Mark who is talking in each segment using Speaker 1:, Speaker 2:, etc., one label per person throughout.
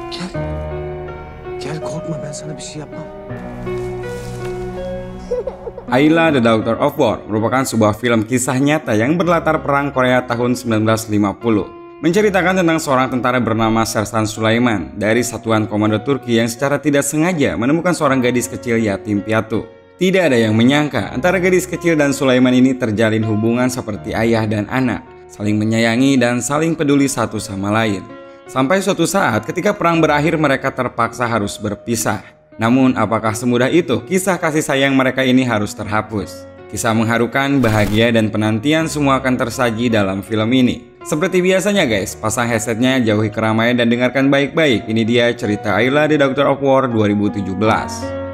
Speaker 1: Gel. Gel korkma, ben sana bir şey yapmam.
Speaker 2: Ayla The Daughter of War merupakan sebuah film kisah nyata yang berlatar perang Korea tahun 1950. Menceritakan tentang seorang tentara bernama Sersan Sulaiman dari Satuan Komando Turki yang secara tidak sengaja menemukan seorang gadis kecil yatim piatu. Tidak ada yang menyangka antara gadis kecil dan Sulaiman ini terjalin hubungan seperti ayah dan anak, saling menyayangi dan saling peduli satu sama lain. Sampai suatu saat ketika perang berakhir mereka terpaksa harus berpisah. Namun apakah semudah itu kisah kasih sayang mereka ini harus terhapus? Kisah mengharukan, bahagia, dan penantian semua akan tersaji dalam film ini. Seperti biasanya guys, pasang headsetnya, jauhi keramaian dan dengarkan baik-baik. Ini dia cerita Ayla The Daughter of War 2017.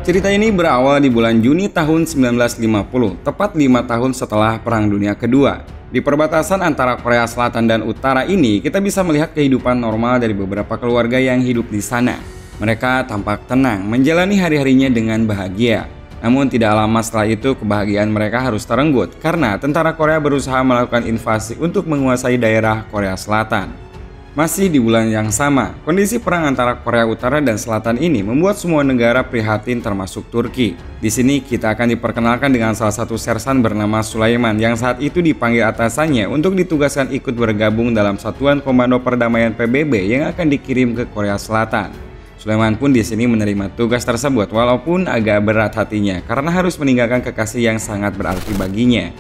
Speaker 2: Cerita ini berawal di bulan Juni tahun 1950, tepat 5 tahun setelah Perang Dunia Kedua. Di perbatasan antara Korea Selatan dan Utara ini, kita bisa melihat kehidupan normal dari beberapa keluarga yang hidup di sana. Mereka tampak tenang, menjalani hari-harinya dengan bahagia. Namun tidak lama setelah itu, kebahagiaan mereka harus terenggut karena tentara Korea berusaha melakukan invasi untuk menguasai daerah Korea Selatan. Masih di bulan yang sama, kondisi perang antara Korea Utara dan Selatan ini membuat semua negara prihatin termasuk Turki. Di sini kita akan diperkenalkan dengan salah satu sersan bernama Sulaiman yang saat itu dipanggil atasannya untuk ditugaskan ikut bergabung dalam Satuan Komando Perdamaian PBB yang akan dikirim ke Korea Selatan. Sulaiman pun di sini menerima tugas tersebut walaupun agak berat hatinya karena harus meninggalkan kekasih yang sangat berarti baginya.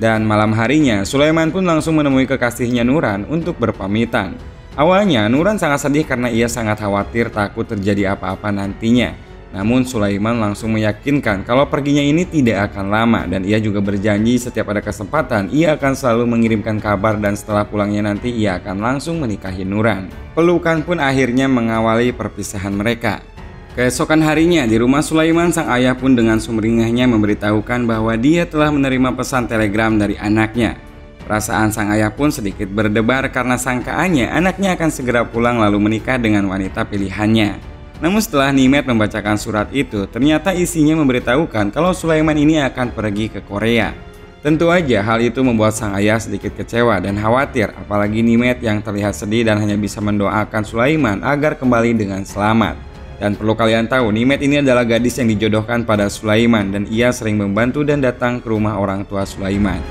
Speaker 2: Dan malam harinya, Sulaiman pun langsung menemui kekasihnya Nuran untuk berpamitan. Awalnya Nuran sangat sedih karena ia sangat khawatir takut terjadi apa-apa nantinya. Namun Sulaiman langsung meyakinkan kalau perginya ini tidak akan lama dan ia juga berjanji setiap ada kesempatan ia akan selalu mengirimkan kabar dan setelah pulangnya nanti ia akan langsung menikahi Nuran. Pelukan pun akhirnya mengawali perpisahan mereka. Keesokan harinya di rumah Sulaiman, sang ayah pun dengan sumringahnya memberitahukan bahwa dia telah menerima pesan telegram dari anaknya. Perasaan sang ayah pun sedikit berdebar karena sangkaannya anaknya akan segera pulang lalu menikah dengan wanita pilihannya. Namun setelah Nimet membacakan surat itu, ternyata isinya memberitahukan kalau Sulaiman ini akan pergi ke Korea. Tentu aja hal itu membuat sang ayah sedikit kecewa dan khawatir, apalagi Nimet yang terlihat sedih dan hanya bisa mendoakan Sulaiman agar kembali dengan selamat. Dan perlu kalian tahu, Nimet ini adalah gadis yang dijodohkan pada Sulaiman dan ia sering membantu dan datang ke rumah orang tua Sulaiman.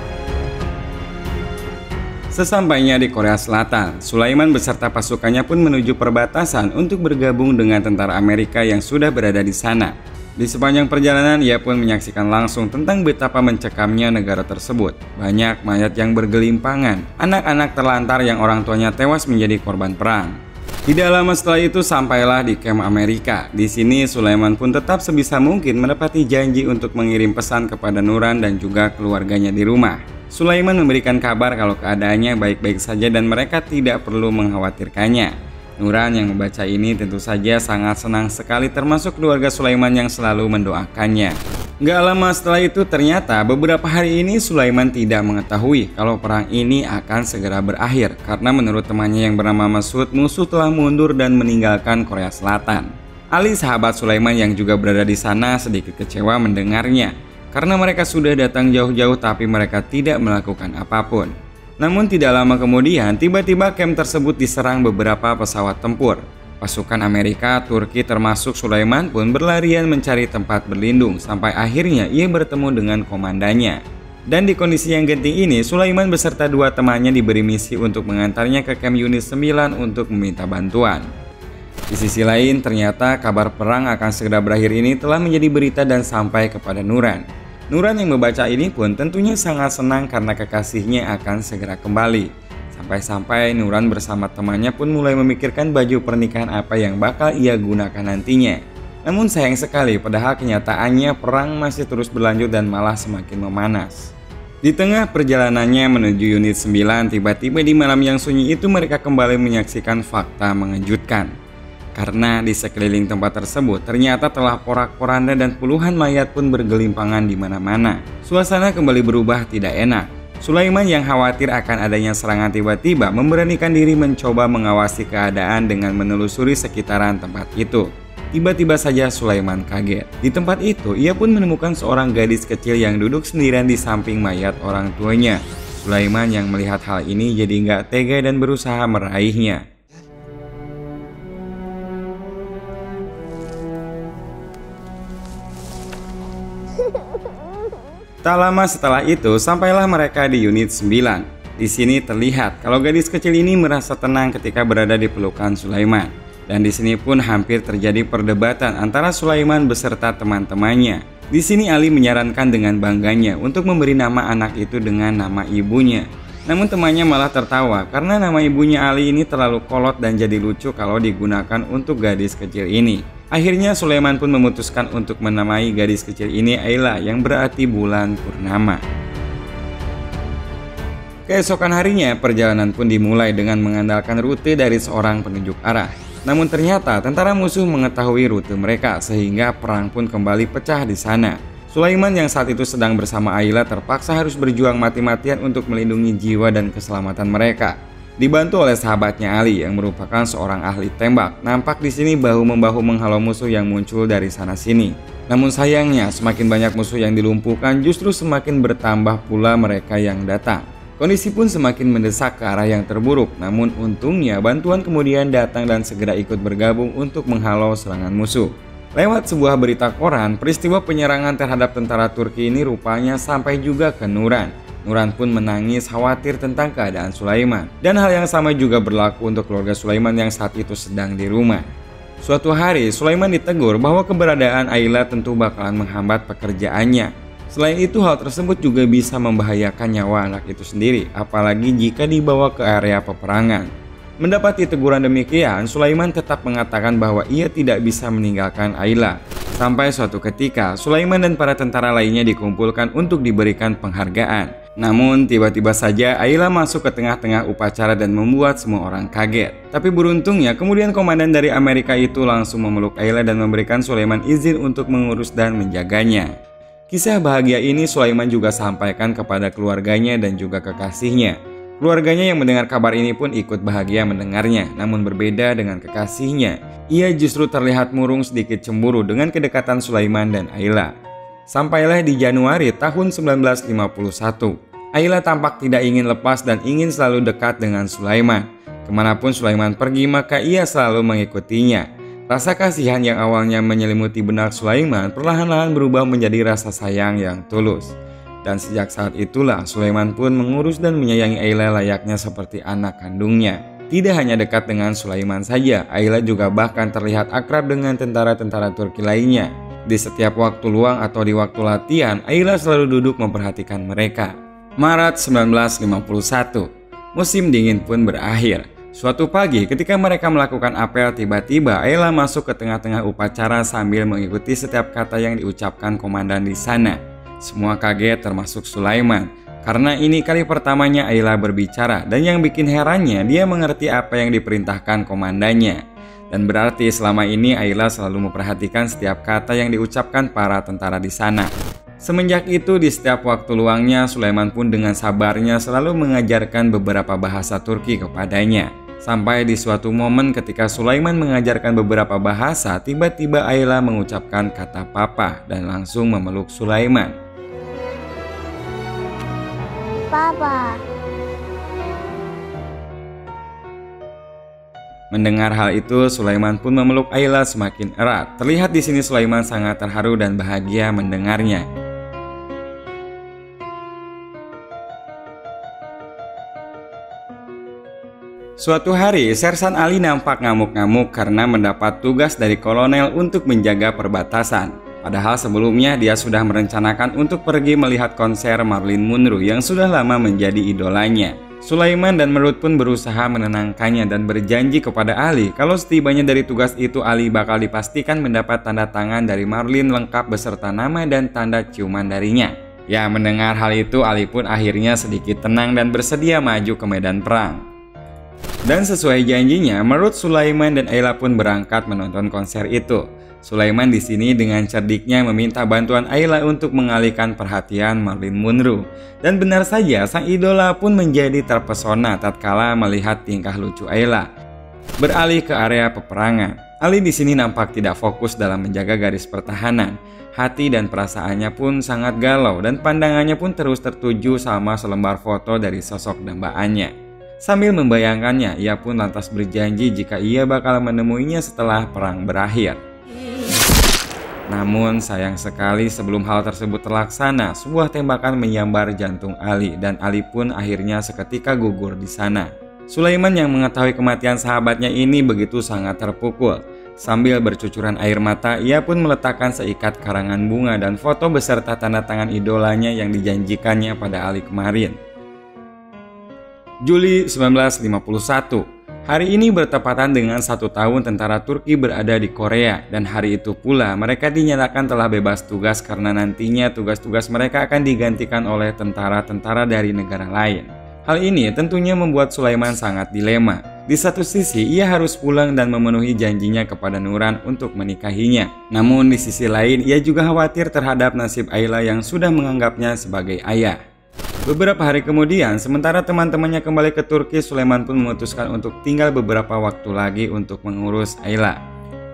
Speaker 2: Sesampainya di Korea Selatan, Sulaiman beserta pasukannya pun menuju perbatasan untuk bergabung dengan tentara Amerika yang sudah berada di sana. Di sepanjang perjalanan, ia pun menyaksikan langsung tentang betapa mencekamnya negara tersebut. Banyak mayat yang bergelimpangan, anak-anak terlantar yang orang tuanya tewas menjadi korban perang. Tidak lama setelah itu sampailah di kamp Amerika. Di sini Sulaiman pun tetap sebisa mungkin menepati janji untuk mengirim pesan kepada Nuran dan juga keluarganya di rumah. Sulaiman memberikan kabar kalau keadaannya baik-baik saja dan mereka tidak perlu mengkhawatirkannya. Nuran yang membaca ini tentu saja sangat senang sekali termasuk keluarga Sulaiman yang selalu mendoakannya. Gak lama setelah itu ternyata beberapa hari ini Sulaiman tidak mengetahui kalau perang ini akan segera berakhir karena menurut temannya yang bernama Masud, musuh telah mundur dan meninggalkan Korea Selatan. Ali sahabat Sulaiman yang juga berada di sana sedikit kecewa mendengarnya. Karena mereka sudah datang jauh-jauh tapi mereka tidak melakukan apapun. Namun tidak lama kemudian tiba-tiba kamp tersebut diserang beberapa pesawat tempur. Pasukan Amerika, Turki termasuk Sulaiman pun berlarian mencari tempat berlindung sampai akhirnya ia bertemu dengan komandannya. Dan di kondisi yang genting ini Sulaiman beserta dua temannya diberi misi untuk mengantarnya ke kamp unit 9 untuk meminta bantuan. Di sisi lain ternyata kabar perang akan segera berakhir ini telah menjadi berita dan sampai kepada Nuran. Nuran yang membaca ini pun tentunya sangat senang karena kekasihnya akan segera kembali. Sampai-sampai Nuran bersama temannya pun mulai memikirkan baju pernikahan apa yang bakal ia gunakan nantinya. Namun sayang sekali padahal kenyataannya perang masih terus berlanjut dan malah semakin memanas. Di tengah perjalanannya menuju unit 9, tiba-tiba di malam yang sunyi itu mereka kembali menyaksikan fakta mengejutkan. Karena di sekeliling tempat tersebut ternyata telah porak-poranda dan puluhan mayat pun bergelimpangan di mana-mana. Suasana kembali berubah tidak enak. Sulaiman yang khawatir akan adanya serangan tiba-tiba memberanikan diri mencoba mengawasi keadaan dengan menelusuri sekitaran tempat itu. Tiba-tiba saja Sulaiman kaget. Di tempat itu, ia pun menemukan seorang gadis kecil yang duduk sendirian di samping mayat orang tuanya. Sulaiman yang melihat hal ini jadi nggak tega dan berusaha meraihnya. Tak lama setelah itu, sampailah mereka di unit 9. Di sini terlihat kalau gadis kecil ini merasa tenang ketika berada di pelukan Sulaiman. Dan di sini pun hampir terjadi perdebatan antara Sulaiman beserta teman-temannya. Di sini Ali menyarankan dengan bangganya untuk memberi nama anak itu dengan nama ibunya. Namun temannya malah tertawa karena nama ibunya Ali ini terlalu kolot dan jadi lucu kalau digunakan untuk gadis kecil ini. Akhirnya Sulaiman pun memutuskan untuk menamai gadis kecil ini Ayla yang berarti bulan purnama. Keesokan harinya perjalanan pun dimulai dengan mengandalkan rute dari seorang penunjuk arah. Namun ternyata tentara musuh mengetahui rute mereka sehingga perang pun kembali pecah di sana. Sulaiman yang saat itu sedang bersama Ayla terpaksa harus berjuang mati-matian untuk melindungi jiwa dan keselamatan mereka. Dibantu oleh sahabatnya Ali yang merupakan seorang ahli tembak, nampak di sini bahu-membahu menghalau musuh yang muncul dari sana-sini. Namun sayangnya semakin banyak musuh yang dilumpuhkan justru semakin bertambah pula mereka yang datang. Kondisi pun semakin mendesak ke arah yang terburuk, namun untungnya bantuan kemudian datang dan segera ikut bergabung untuk menghalau serangan musuh. Lewat sebuah berita koran, peristiwa penyerangan terhadap tentara Turki ini rupanya sampai juga ke Nuran. Nuran pun menangis khawatir tentang keadaan Sulaiman. Dan hal yang sama juga berlaku untuk keluarga Sulaiman yang saat itu sedang di rumah. Suatu hari, Sulaiman ditegur bahwa keberadaan Ayla tentu bakalan menghambat pekerjaannya. Selain itu, hal tersebut juga bisa membahayakan nyawa anak itu sendiri, apalagi jika dibawa ke area peperangan. Mendapati teguran demikian, Sulaiman tetap mengatakan bahwa ia tidak bisa meninggalkan Ayla. Sampai suatu ketika, Sulaiman dan para tentara lainnya dikumpulkan untuk diberikan penghargaan. Namun, tiba-tiba saja Ayla masuk ke tengah-tengah upacara dan membuat semua orang kaget. Tapi beruntungnya, kemudian komandan dari Amerika itu langsung memeluk Ayla dan memberikan Sulaiman izin untuk mengurus dan menjaganya. Kisah bahagia ini Sulaiman juga sampaikan kepada keluarganya dan juga kekasihnya. Keluarganya yang mendengar kabar ini pun ikut bahagia mendengarnya, namun berbeda dengan kekasihnya. Ia justru terlihat murung sedikit cemburu dengan kedekatan Sulaiman dan Ayla. Sampailah di Januari tahun 1951. Ayla tampak tidak ingin lepas dan ingin selalu dekat dengan Sulaiman. Kemanapun Sulaiman pergi maka ia selalu mengikutinya. Rasa kasihan yang awalnya menyelimuti benak Sulaiman perlahan-lahan berubah menjadi rasa sayang yang tulus. Dan sejak saat itulah Sulaiman pun mengurus dan menyayangi Ayla layaknya seperti anak kandungnya. Tidak hanya dekat dengan Sulaiman saja, Ayla juga bahkan terlihat akrab dengan tentara-tentara Turki lainnya. Di setiap waktu luang atau di waktu latihan, Ayla selalu duduk memperhatikan mereka. Maret 1951, musim dingin pun berakhir. Suatu pagi ketika mereka melakukan apel, tiba-tiba Ayla masuk ke tengah-tengah upacara sambil mengikuti setiap kata yang diucapkan komandan di sana. Semua kaget termasuk Sulaiman, karena ini kali pertamanya Ayla berbicara dan yang bikin herannya dia mengerti apa yang diperintahkan komandannya. Dan berarti selama ini Ayla selalu memperhatikan setiap kata yang diucapkan para tentara di sana. Semenjak itu di setiap waktu luangnya Sulaiman pun dengan sabarnya selalu mengajarkan beberapa bahasa Turki kepadanya. Sampai di suatu momen ketika Sulaiman mengajarkan beberapa bahasa, tiba-tiba Ayla mengucapkan kata papa dan langsung memeluk Sulaiman.
Speaker 3: Papa.
Speaker 2: Mendengar hal itu, Sulaiman pun memeluk Ayla semakin erat. Terlihat di sini Sulaiman sangat terharu dan bahagia mendengarnya. Suatu hari, Sersan Ali nampak ngamuk-ngamuk karena mendapat tugas dari kolonel untuk menjaga perbatasan. Padahal sebelumnya dia sudah merencanakan untuk pergi melihat konser Marilyn Monroe yang sudah lama menjadi idolanya. Sulaiman dan Merut pun berusaha menenangkannya dan berjanji kepada Ali kalau setibanya dari tugas itu Ali bakal dipastikan mendapat tanda tangan dari Marilyn lengkap beserta nama dan tanda ciuman darinya. Ya, mendengar hal itu Ali pun akhirnya sedikit tenang dan bersedia maju ke medan perang. Dan sesuai janjinya, Merut, Sulaiman dan Ayla pun berangkat menonton konser itu. Sulaiman di sini dengan cerdiknya meminta bantuan Ayla untuk mengalihkan perhatian Marilyn Monroe. Dan benar saja, sang idola pun menjadi terpesona tatkala melihat tingkah lucu Ayla. Beralih ke area peperangan. Ali di sini nampak tidak fokus dalam menjaga garis pertahanan. Hati dan perasaannya pun sangat galau dan pandangannya pun terus tertuju sama selembar foto dari sosok dambaannya. Sambil membayangkannya, ia pun lantas berjanji jika ia bakal menemuinya setelah perang berakhir. Namun sayang sekali sebelum hal tersebut terlaksana, sebuah tembakan menyambar jantung Ali dan Ali pun akhirnya seketika gugur di sana. Sulaiman yang mengetahui kematian sahabatnya ini begitu sangat terpukul. Sambil bercucuran air mata, ia pun meletakkan seikat karangan bunga dan foto beserta tanda tangan idolanya yang dijanjikannya pada Ali kemarin. Juli 1951, hari ini bertepatan dengan 1 tahun tentara Turki berada di Korea, dan hari itu pula mereka dinyatakan telah bebas tugas karena nantinya tugas-tugas mereka akan digantikan oleh tentara-tentara dari negara lain. Hal ini tentunya membuat Sulaiman sangat dilema. Di satu sisi ia harus pulang dan memenuhi janjinya kepada Nuran untuk menikahinya. Namun di sisi lain ia juga khawatir terhadap nasib Ayla yang sudah menganggapnya sebagai ayah. Beberapa hari kemudian, sementara teman-temannya kembali ke Turki, Sulaiman pun memutuskan untuk tinggal beberapa waktu lagi untuk mengurus Ayla.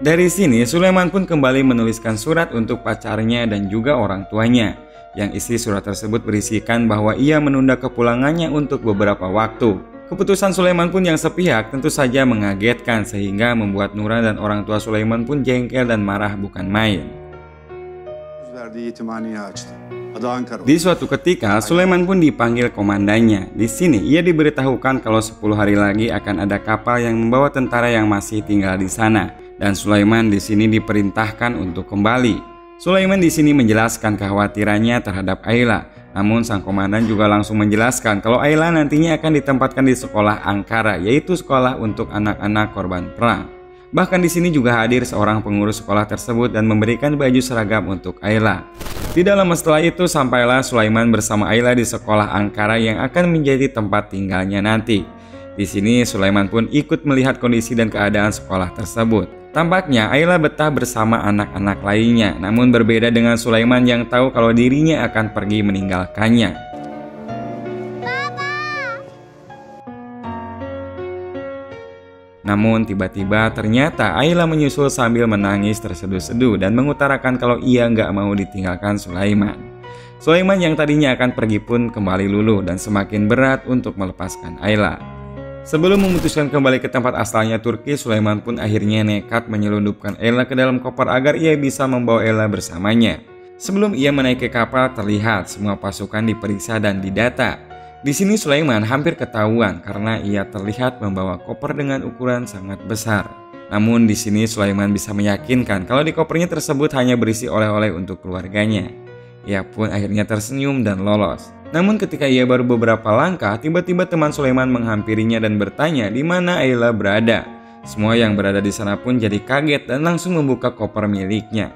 Speaker 2: Dari sini Sulaiman pun kembali menuliskan surat untuk pacarnya dan juga orang tuanya. Yang isi surat tersebut berisikan bahwa ia menunda kepulangannya untuk beberapa waktu. Keputusan Sulaiman pun yang sepihak tentu saja mengagetkan sehingga membuat Nuran dan orang tua Sulaiman pun jengkel dan marah bukan main. Di suatu ketika Sulaiman pun dipanggil komandannya. Di sini ia diberitahukan kalau 10 hari lagi akan ada kapal yang membawa tentara yang masih tinggal di sana dan Sulaiman di sini diperintahkan untuk kembali. Sulaiman di sini menjelaskan kekhawatirannya terhadap Ayla. Namun sang komandan juga langsung menjelaskan kalau Ayla nantinya akan ditempatkan di sekolah Ankara, yaitu sekolah untuk anak-anak korban perang. Bahkan di sini juga hadir seorang pengurus sekolah tersebut dan memberikan baju seragam untuk Ayla. Tidak lama setelah itu sampailah Sulaiman bersama Ayla di sekolah Ankara yang akan menjadi tempat tinggalnya nanti. Di sini Sulaiman pun ikut melihat kondisi dan keadaan sekolah tersebut. Tampaknya Ayla betah bersama anak-anak lainnya, namun berbeda dengan Sulaiman yang tahu kalau dirinya akan pergi meninggalkannya. Namun tiba-tiba ternyata Ayla menyusul sambil menangis terseduh-seduh dan mengutarakan kalau ia nggak mau ditinggalkan Sulaiman. Sulaiman yang tadinya akan pergi pun kembali luluh dan semakin berat untuk melepaskan Ayla. Sebelum memutuskan kembali ke tempat asalnya Turki, Sulaiman pun akhirnya nekat menyelundupkan Ayla ke dalam koper agar ia bisa membawa Ayla bersamanya. Sebelum ia menaiki kapal, terlihat semua pasukan diperiksa dan didata. Di sini Sulaiman hampir ketahuan karena ia terlihat membawa koper dengan ukuran sangat besar. Namun di sini Sulaiman bisa meyakinkan kalau di kopernya tersebut hanya berisi oleh-oleh untuk keluarganya. Ia pun akhirnya tersenyum dan lolos. Namun ketika ia baru beberapa langkah, tiba-tiba teman Sulaiman menghampirinya dan bertanya di mana Ayla berada. Semua yang berada di sana pun jadi kaget dan langsung membuka koper miliknya.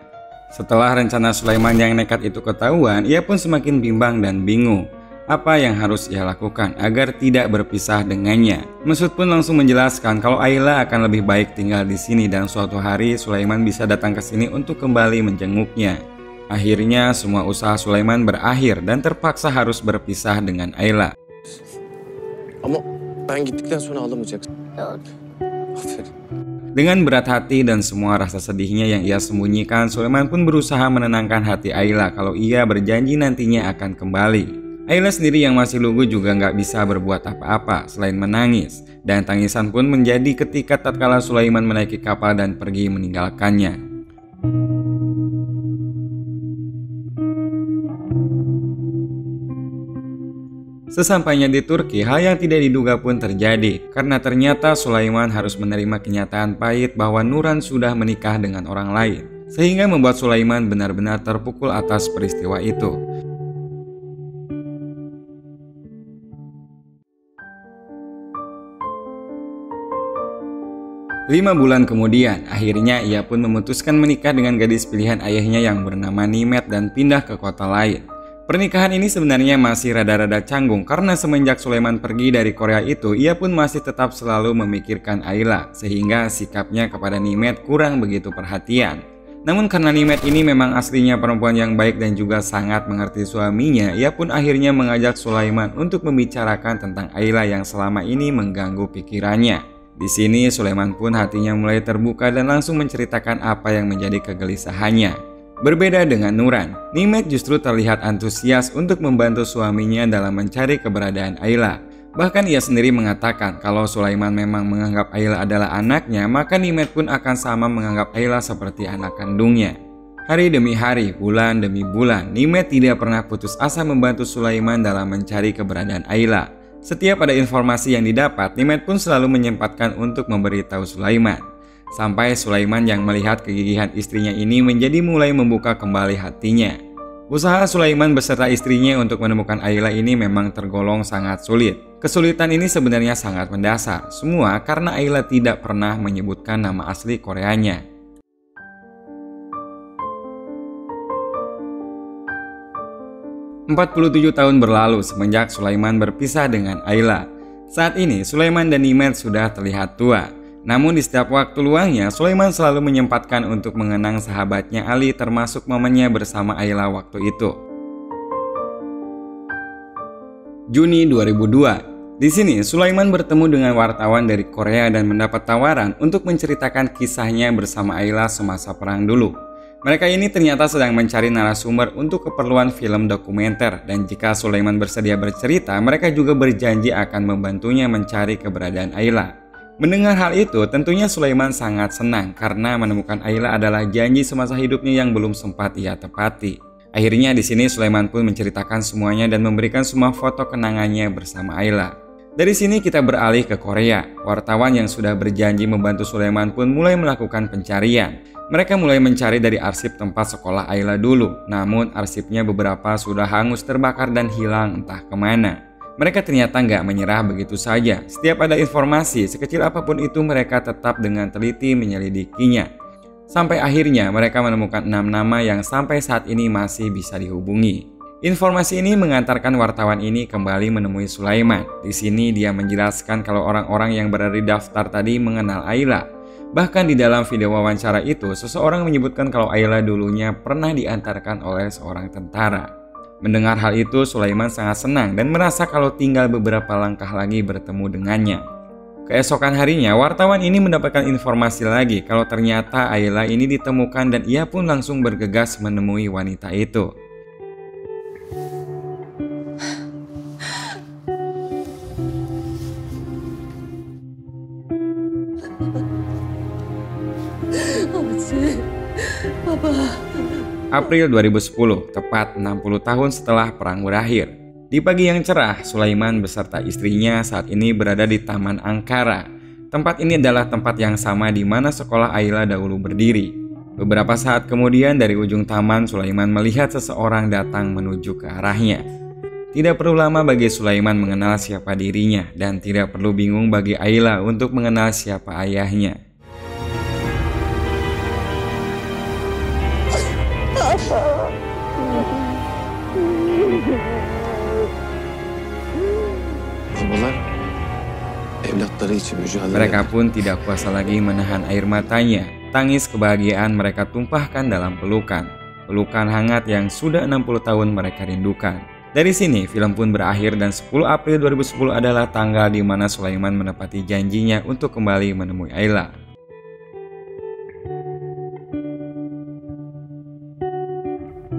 Speaker 2: Setelah rencana Sulaiman yang nekat itu ketahuan, ia pun semakin bimbang dan bingung. Apa yang harus ia lakukan agar tidak berpisah dengannya? Mesut pun langsung menjelaskan kalau Ayla akan lebih baik tinggal di sini dan suatu hari Sulaiman bisa datang ke sini untuk kembali menjenguknya. Akhirnya semua usaha Sulaiman berakhir dan terpaksa harus berpisah dengan Ayla.
Speaker 1: Ama ben gittikten sonra ağlamayacaksın. Aferin.
Speaker 2: Dengan berat hati dan semua rasa sedihnya yang ia sembunyikan, Sulaiman pun berusaha menenangkan hati Ayla kalau ia berjanji nantinya akan kembali. Ayla sendiri yang masih lugu juga nggak bisa berbuat apa-apa selain menangis. Dan tangisan pun menjadi ketika tatkala Sulaiman menaiki kapal dan pergi meninggalkannya. Sesampainya di Turki, hal yang tidak diduga pun terjadi karena ternyata Sulaiman harus menerima kenyataan pahit bahwa Nuran sudah menikah dengan orang lain, sehingga membuat Sulaiman benar-benar terpukul atas peristiwa itu. Lima bulan kemudian, akhirnya ia pun memutuskan menikah dengan gadis pilihan ayahnya yang bernama Nimet dan pindah ke kota lain. Pernikahan ini sebenarnya masih rada-rada canggung karena semenjak Sulaiman pergi dari Korea itu, ia pun masih tetap selalu memikirkan Ayla, sehingga sikapnya kepada Nimet kurang begitu perhatian. Namun karena Nimet ini memang aslinya perempuan yang baik dan juga sangat mengerti suaminya, ia pun akhirnya mengajak Sulaiman untuk membicarakan tentang Ayla yang selama ini mengganggu pikirannya. Di sini Sulaiman pun hatinya mulai terbuka dan langsung menceritakan apa yang menjadi kegelisahannya. Berbeda dengan Nuran, Nimet justru terlihat antusias untuk membantu suaminya dalam mencari keberadaan Ayla. Bahkan ia sendiri mengatakan kalau Sulaiman memang menganggap Ayla adalah anaknya, maka Nimet pun akan sama menganggap Ayla seperti anak kandungnya. Hari demi hari, bulan demi bulan, Nimet tidak pernah putus asa membantu Sulaiman dalam mencari keberadaan Ayla. Setiap ada informasi yang didapat, Nimet pun selalu menyempatkan untuk memberitahu Sulaiman. Sampai Sulaiman yang melihat kegigihan istrinya ini menjadi mulai membuka kembali hatinya. Usaha Sulaiman beserta istrinya untuk menemukan Ayla ini memang tergolong sangat sulit. Kesulitan ini sebenarnya sangat mendasar, semua karena Ayla tidak pernah menyebutkan nama asli Koreanya. "47 tahun berlalu semenjak Sulaiman berpisah dengan Ayla. Saat ini Sulaiman dan Nimet sudah terlihat tua. Namun di setiap waktu luangnya, Sulaiman selalu menyempatkan untuk mengenang sahabatnya Ali termasuk momennya bersama Ayla waktu itu. Juni 2002. Di sini Sulaiman bertemu dengan wartawan dari Korea dan mendapat tawaran untuk menceritakan kisahnya bersama Ayla semasa perang dulu. Mereka ini ternyata sedang mencari narasumber untuk keperluan film dokumenter, dan jika Sulaiman bersedia bercerita, mereka juga berjanji akan membantunya mencari keberadaan Ayla. Mendengar hal itu, tentunya Sulaiman sangat senang karena menemukan Ayla adalah janji semasa hidupnya yang belum sempat ia tepati. Akhirnya di sini Sulaiman pun menceritakan semuanya dan memberikan semua foto kenangannya bersama Ayla. Dari sini kita beralih ke Korea. Wartawan yang sudah berjanji membantu Sulaiman pun mulai melakukan pencarian. Mereka mulai mencari dari arsip tempat sekolah Ayla dulu, namun arsipnya beberapa sudah hangus terbakar dan hilang entah kemana. Mereka ternyata nggak menyerah begitu saja. Setiap ada informasi, sekecil apapun itu mereka tetap dengan teliti menyelidikinya. Sampai akhirnya mereka menemukan 6 nama yang sampai saat ini masih bisa dihubungi. Informasi ini mengantarkan wartawan ini kembali menemui Sulaiman. Di sini dia menjelaskan kalau orang-orang yang berada di daftar tadi mengenal Ayla. Bahkan di dalam video wawancara itu, seseorang menyebutkan kalau Ayla dulunya pernah diantarkan oleh seorang tentara. Mendengar hal itu, Sulaiman sangat senang dan merasa kalau tinggal beberapa langkah lagi bertemu dengannya. Keesokan harinya, wartawan ini mendapatkan informasi lagi kalau ternyata Ayla ini ditemukan dan ia pun langsung bergegas menemui wanita itu. April 2010, tepat 60 tahun setelah perang berakhir. Di pagi yang cerah, Sulaiman beserta istrinya saat ini berada di Taman Angkara. Tempat ini adalah tempat yang sama di mana sekolah Ayla dahulu berdiri. Beberapa saat kemudian dari ujung taman, Sulaiman melihat seseorang datang menuju ke arahnya. Tidak perlu lama bagi Sulaiman mengenal siapa dirinya, dan tidak perlu bingung bagi Ayla untuk mengenal siapa ayahnya. Mereka pun tidak kuasa lagi menahan air matanya. Tangis kebahagiaan mereka tumpahkan dalam pelukan. Pelukan hangat yang sudah 60 tahun mereka rindukan. Dari sini film pun berakhir dan 10 April 2010 adalah tanggal di mana Sulaiman menepati janjinya untuk kembali menemui Ayla.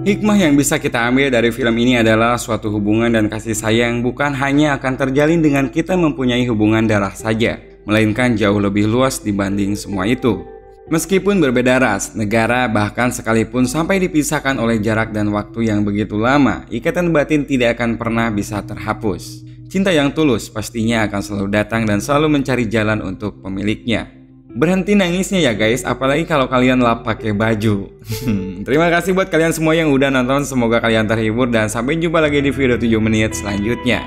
Speaker 2: Hikmah yang bisa kita ambil dari film ini adalah suatu hubungan dan kasih sayang bukan hanya akan terjalin dengan kita mempunyai hubungan darah saja, melainkan jauh lebih luas dibanding semua itu. Meskipun berbeda ras, negara, bahkan sekalipun sampai dipisahkan oleh jarak dan waktu yang begitu lama, ikatan batin tidak akan pernah bisa terhapus. Cinta yang tulus pastinya akan selalu datang dan selalu mencari jalan untuk pemiliknya. Berhenti nangisnya ya guys, apalagi kalau kalian lap pakai baju. Terima kasih buat kalian semua yang udah nonton, semoga kalian terhibur dan sampai jumpa lagi di video 7 menit selanjutnya.